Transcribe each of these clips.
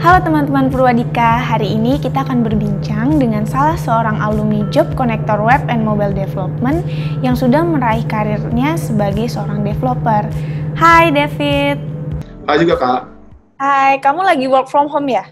Halo teman-teman Purwadika, hari ini kita akan berbincang dengan salah seorang alumni Job Connector Web and Mobile Development yang sudah meraih karirnya sebagai seorang developer. Hai David. Hai juga Kak. Hai, kamu lagi work from home ya?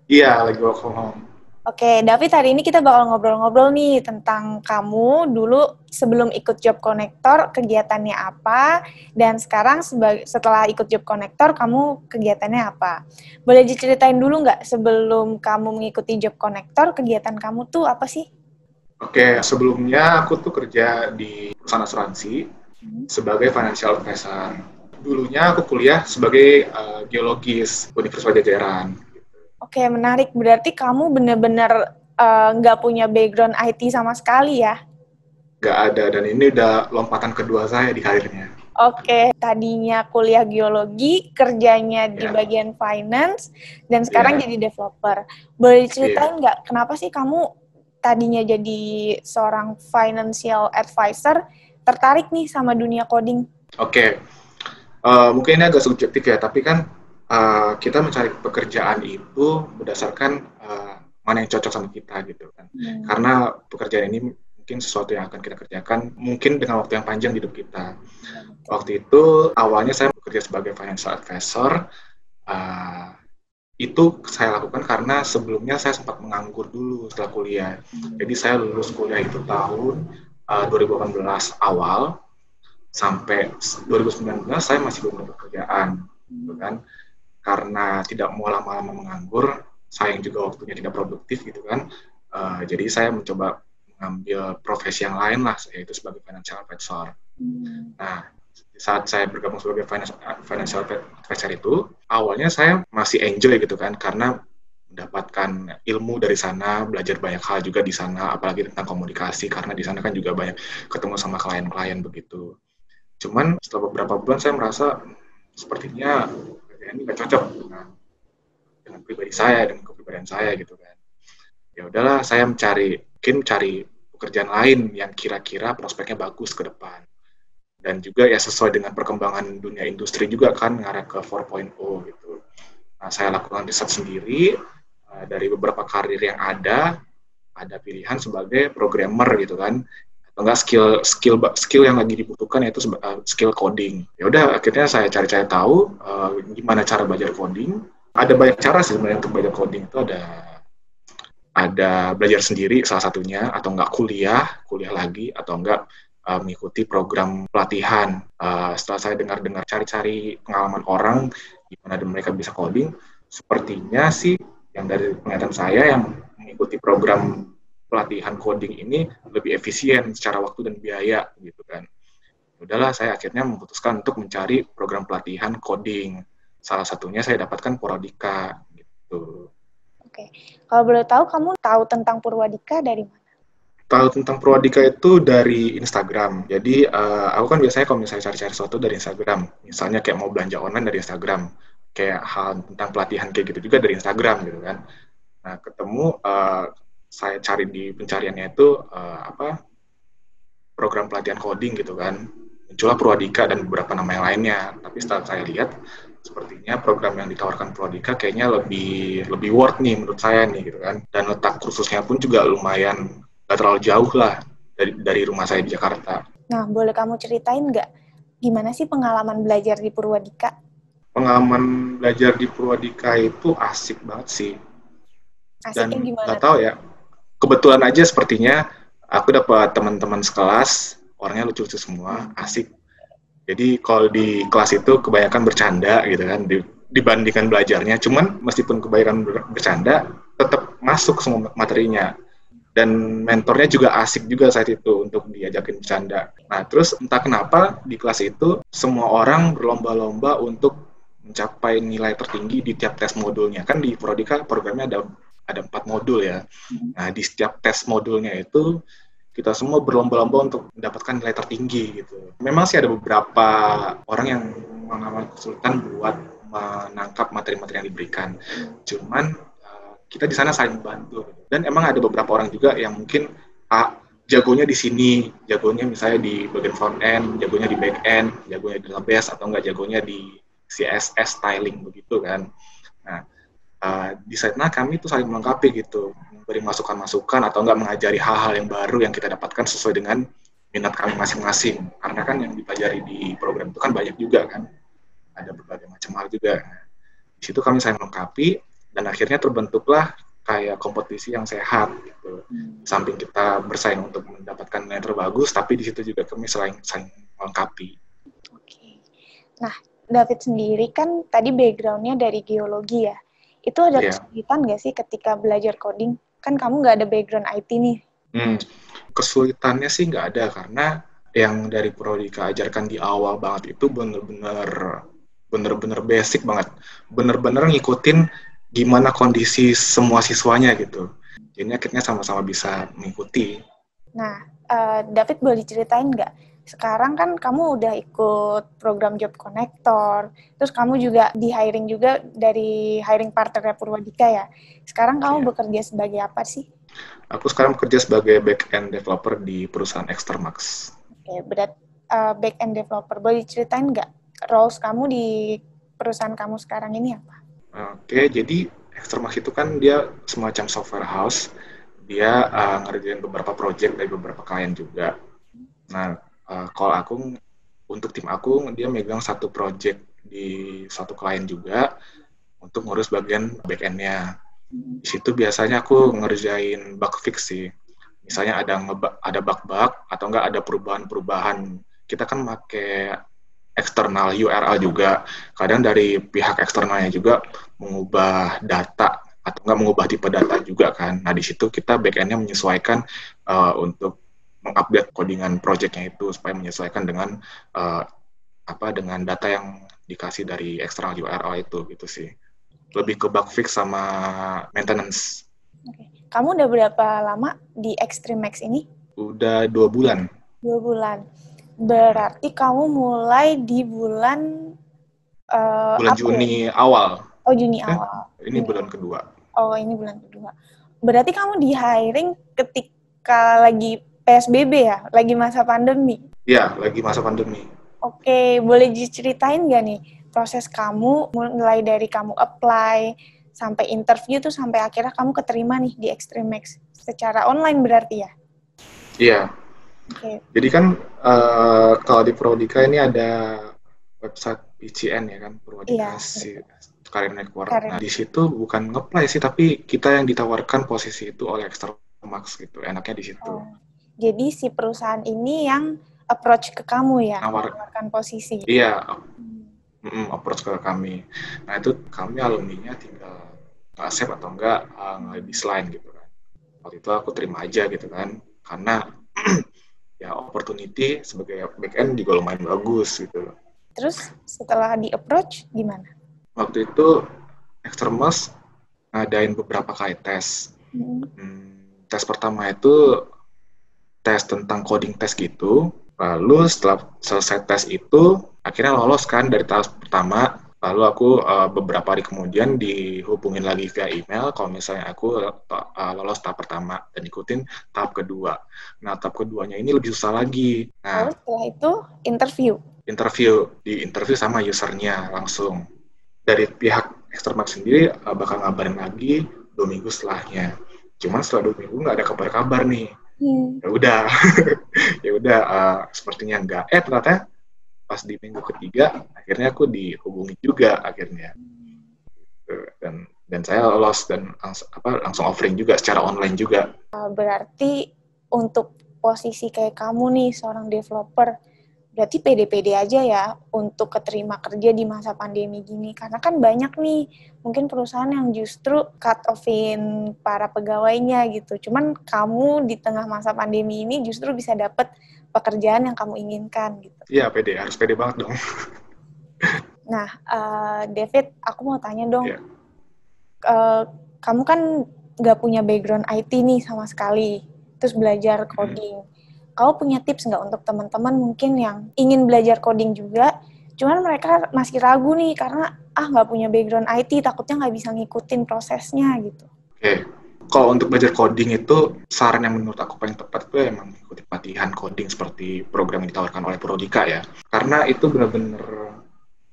Iya, lagi work from home. Oke, David, hari ini kita bakal ngobrol-ngobrol nih tentang kamu dulu sebelum ikut Job Connector, kegiatannya apa, dan sekarang setelah ikut Job Connector, kamu kegiatannya apa? Boleh diceritain dulu nggak sebelum kamu mengikuti Job Connector, kegiatan kamu tuh apa sih? Oke, sebelumnya aku tuh kerja di perusahaan asuransi sebagai financial advisor. Dulunya aku kuliah sebagai geologis Universitas Pajajaran. Oke, menarik. Berarti kamu benar-benar nggak punya background IT sama sekali ya? Nggak ada, dan ini udah lompatan kedua saya di karirnya. Oke, tadinya kuliah geologi, kerjanya di Ya, bagian finance, dan sekarang ya, jadi developer. Boleh iya. diceritain nggak, kenapa sih kamu tadinya jadi seorang financial advisor, tertarik nih sama dunia coding? Oke, mungkin ini agak subjektif ya, tapi kan kita mencari pekerjaan itu berdasarkan mana yang cocok sama kita gitu kan. Karena pekerjaan ini mungkin sesuatu yang akan kita kerjakan mungkin dengan waktu yang panjang di hidup kita. Waktu itu awalnya saya bekerja sebagai financial advisor. Uh, itu saya lakukan karena sebelumnya saya sempat menganggur dulu setelah kuliah. Jadi saya lulus kuliah itu tahun 2018 awal sampai 2019 saya masih belum ada pekerjaan, gitu kan? Karena tidak mau lama-lama menganggur, sayang juga waktunya tidak produktif gitu kan. Jadi saya mencoba mengambil profesi yang lain lah, yaitu sebagai financial advisor. Nah, saat saya bergabung sebagai financial advisor itu, awalnya saya masih enjoy gitu kan, karena mendapatkan ilmu dari sana, belajar banyak hal juga di sana, apalagi tentang komunikasi, karena di sana kan juga banyak ketemu sama klien-klien begitu. Cuman setelah beberapa bulan saya merasa sepertinya pekerjaan ini nggak cocok dengan pribadi saya, dengan kepribadian saya gitu kan. Ya udahlah, saya mungkin cari pekerjaan lain yang kira-kira prospeknya bagus ke depan. Dan juga ya sesuai dengan perkembangan dunia industri juga kan, ngarah ke 4.0 gitu. Nah, saya lakukan riset sendiri dari beberapa karir yang ada pilihan sebagai programmer gitu kan, atau enggak skill yang lagi dibutuhkan yaitu skill coding. Ya udah, akhirnya saya cari-cari tahu gimana cara belajar coding. Ada banyak cara sih sebenarnya untuk belajar coding. Itu ada belajar sendiri salah satunya, atau enggak kuliah lagi, atau enggak mengikuti program pelatihan. Setelah saya dengar cari-cari pengalaman orang gimana mereka bisa coding, sepertinya sih yang dari penglihatan saya yang mengikuti program pelatihan coding ini lebih efisien secara waktu dan biaya gitu kan. Udahlah, saya akhirnya memutuskan untuk mencari program pelatihan coding. Salah satunya saya dapatkan Purwadika gitu. Oke, kalau boleh tahu, kamu tahu tentang Purwadika dari mana? Tahu tentang Purwadika itu dari Instagram. Jadi aku kan biasanya kalau misalnya cari-cari sesuatu dari Instagram, misalnya kayak mau belanja online dari Instagram, kayak hal tentang pelatihan kayak gitu juga dari Instagram gitu kan. Nah, ketemu saya cari di pencariannya itu program pelatihan coding gitu kan. Muncullah Purwadika dan beberapa nama yang lainnya. Tapi setelah saya lihat, sepertinya program yang ditawarkan Purwadika kayaknya lebih worth nih menurut saya nih gitu kan. Dan letak kursusnya pun juga lumayan gak terlalu jauh lah dari rumah saya di Jakarta. Nah, boleh kamu ceritain nggak gimana sih pengalaman belajar di Purwadika? Pengalaman belajar di Purwadika itu asik banget sih. Asiknya Dan gimana? nggak tahu ya, kebetulan aja sepertinya aku dapat teman-teman sekelas, orangnya lucu-lucu semua, asik. Jadi kalau di kelas itu kebanyakan bercanda gitu kan, dibandingkan belajarnya. Cuman meskipun kebanyakan bercanda, tetap masuk semua materinya. Dan mentornya juga asik juga saat itu untuk diajakin bercanda. Nah, terus entah kenapa di kelas itu semua orang berlomba-lomba untuk mencapai nilai tertinggi di tiap tes modulnya. Kan di Prodika programnya ada 4 modul ya. Nah, di setiap tes modulnya itu kita semua berlomba-lomba untuk mendapatkan nilai tertinggi gitu. Memang sih ada beberapa orang yang mengalami kesulitan buat menangkap materi-materi yang diberikan. Cuman kita di sana saling membantu. Dan emang ada beberapa orang juga yang mungkin jagonya di sini, jagonya misalnya di bagian front end, jagonya di back end, jagonya di database, atau enggak jagonya di CSS styling begitu kan. Nah, di sana kami itu saling melengkapi gitu, memberi masukan-masukan atau enggak mengajari hal-hal yang baru yang kita dapatkan sesuai dengan minat kami masing-masing. Karena kan yang dipelajari di program itu kan banyak juga kan, ada berbagai macam hal juga. Di situ kami saling melengkapi dan akhirnya terbentuklah kayak kompetisi yang sehat gitu. Samping kita bersaing untuk mendapatkan nilai terbagus, tapi di situ juga kami saling melengkapi. Oke. Nah, David sendiri kan tadi background-nya dari geologi ya. Itu ada kesulitan nggak sih ketika belajar coding? Kan kamu nggak ada background IT nih. Kesulitannya sih nggak ada, karena yang dari Prodika ajarkan di awal banget itu bener-bener basic banget. Bener-bener ngikutin gimana kondisi semua siswanya gitu. Jadi akhirnya sama-sama bisa mengikuti. Nah, David boleh ceritain nggak? Sekarang kan kamu udah ikut program Job Connector, terus kamu juga di hiring juga dari hiring partner Purwadika ya. Sekarang kamu bekerja sebagai apa sih? Aku sekarang bekerja sebagai back-end developer di perusahaan Extramax. Oke, back-end developer. Boleh ceritain nggak roles kamu di perusahaan kamu sekarang ini apa? Oke, jadi Extramax itu kan dia semacam software house. Dia ngerjain beberapa project dari beberapa klien juga. Nah, kalau aku, untuk tim aku, dia megang satu project di satu klien juga untuk ngurus bagian back-end-nya. Di situ biasanya aku ngerjain bug fix sih. Misalnya ada bug-bug atau enggak ada perubahan-perubahan. Kita kan pakai eksternal URL juga. Kadang dari pihak eksternalnya juga mengubah data atau enggak mengubah tipe data juga kan. Nah, di situ kita back-end-nya menyesuaikan untuk mengupdate codingan project-nya itu supaya menyesuaikan dengan dengan data yang dikasih dari eksternal URL itu gitu sih. Lebih ke bug fix sama maintenance. Oke. Kamu udah berapa lama di Extremax ini? Udah 2 bulan. 2 bulan. Berarti kamu mulai di bulan Juni awal. Oh, Juni awal. Ini bulan kedua. Oh, ini bulan kedua. Berarti kamu di hiring ketika lagi PSBB ya? Lagi masa pandemi? Iya, lagi masa pandemi. Oke, boleh diceritain nggak nih proses kamu mulai dari kamu apply sampai interview tuh sampai akhirnya kamu keterima nih di Extremax secara online berarti ya? Iya. Okay. Jadi kan kalau di Prodika ini ada website PCN ya kan, Prodika Career Network. Nah, di situ bukan nge-apply sih, tapi kita yang ditawarkan posisi itu oleh Extramax gitu. Enaknya di situ. Oh. Jadi si perusahaan ini yang approach ke kamu ya, menawarkan posisi. Iya, approach ke kami. Nah, itu kami alumninya tinggal accept atau enggak nge-decline gitu kan. Waktu itu aku terima aja gitu kan, karena ya opportunity sebagai back-end juga lumayan bagus gitu. Terus setelah di-approach gimana? Waktu itu Extremax ngadain beberapa kali tes. Tes pertama itu tes tentang coding test gitu. Lalu setelah selesai tes itu, akhirnya lolos kan dari tahap pertama. Lalu aku beberapa hari kemudian dihubungin lagi via email kalau misalnya aku lolos tahap pertama dan ikutin tahap kedua. Nah, tahap keduanya ini lebih susah lagi. Nah, setelah itu interview sama usernya langsung. Dari pihak Extramax sendiri bakal ngabarin lagi 2 minggu setelahnya. Cuman setelah 2 minggu nggak ada kabar-kabar nih. Ya udah sepertinya enggak. Ternyata pas di minggu ketiga akhirnya aku dihubungi juga akhirnya. Dan saya lolos dan langsung offering juga secara online juga. Berarti untuk posisi kayak kamu nih seorang developer, berarti pede-pede aja ya untuk keterima kerja di masa pandemi gini. Karena kan banyak nih mungkin perusahaan yang justru cut off-in para pegawainya gitu. Cuman kamu di tengah masa pandemi ini justru bisa dapat pekerjaan yang kamu inginkan gitu. Iya, pede. Harus pede banget dong. Nah, David, aku mau tanya dong. Kamu kan nggak punya background IT nih sama sekali, terus belajar coding. Kamu punya tips nggak untuk teman-teman mungkin yang ingin belajar coding juga, cuman mereka masih ragu nih karena nggak punya background IT, takutnya nggak bisa ngikutin prosesnya gitu. Oke. Kalau untuk belajar coding itu, saran yang menurut aku paling tepat itu emang ikuti pelatihan coding seperti program yang ditawarkan oleh Prodika ya. Karena itu benar-benar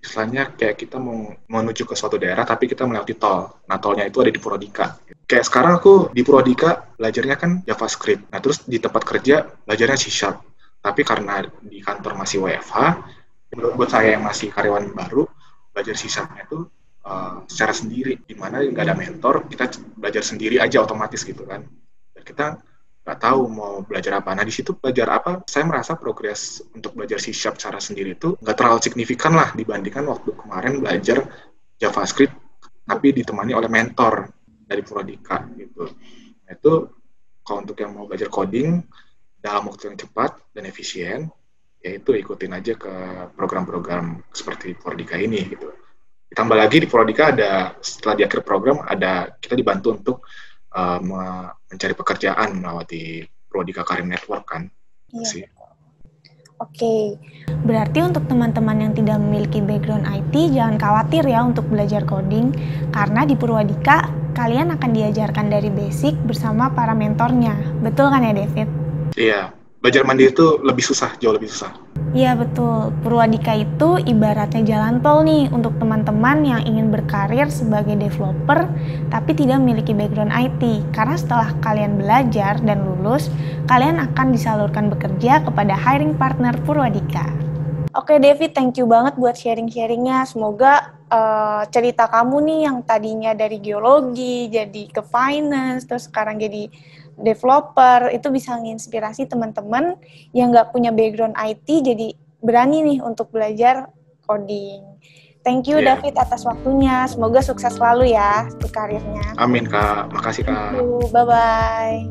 istilahnya kayak kita mau menuju ke suatu daerah tapi kita melewati tol. Nah, tolnya itu ada di Purwodika. Kayak sekarang aku di Purwodika belajarnya kan JavaScript. Nah, terus di tempat kerja belajarnya C#. Tapi karena di kantor masih WFH, buat saya yang masih karyawan baru, belajar C#-nya itu secara sendiri, di mana nggak ada mentor, kita belajar sendiri aja otomatis gitu kan. Dan kita nggak tahu mau belajar apa. Nah, di situ belajar apa, saya merasa progres untuk belajar C# secara sendiri itu nggak terlalu signifikan lah dibandingkan waktu kemarin belajar JavaScript, tapi ditemani oleh mentor dari Purwodika gitu. Nah, itu kalau untuk yang mau belajar coding dalam waktu yang cepat dan efisien, yaitu ikutin aja ke program-program seperti Purwodika ini gitu. Ditambah lagi di Purwodika ada, setelah di akhir program, ada kita dibantu untuk mencari pekerjaan melalui Purwodika Career Network kan. Iya. Oke, berarti untuk teman-teman yang tidak memiliki background IT, jangan khawatir ya untuk belajar coding, karena di Purwodika kalian akan diajarkan dari basic bersama para mentornya. Betul kan ya, David? Iya, belajar mandiri itu lebih susah, jauh lebih susah. Iya betul, Purwodika itu ibaratnya jalan tol nih untuk teman-teman yang ingin berkarir sebagai developer tapi tidak memiliki background IT. Karena setelah kalian belajar dan lulus, kalian akan disalurkan bekerja kepada hiring partner Purwodika. Oke David, thank you banget buat sharing-sharingnya. Semoga cerita kamu nih yang tadinya dari geologi, jadi ke finance, terus sekarang jadi developer, itu bisa menginspirasi teman-teman yang nggak punya background IT jadi berani nih untuk belajar coding. Thank you David atas waktunya. Semoga sukses selalu ya untuk karirnya. Amin Kak, makasih Kak. Thank you, bye-bye.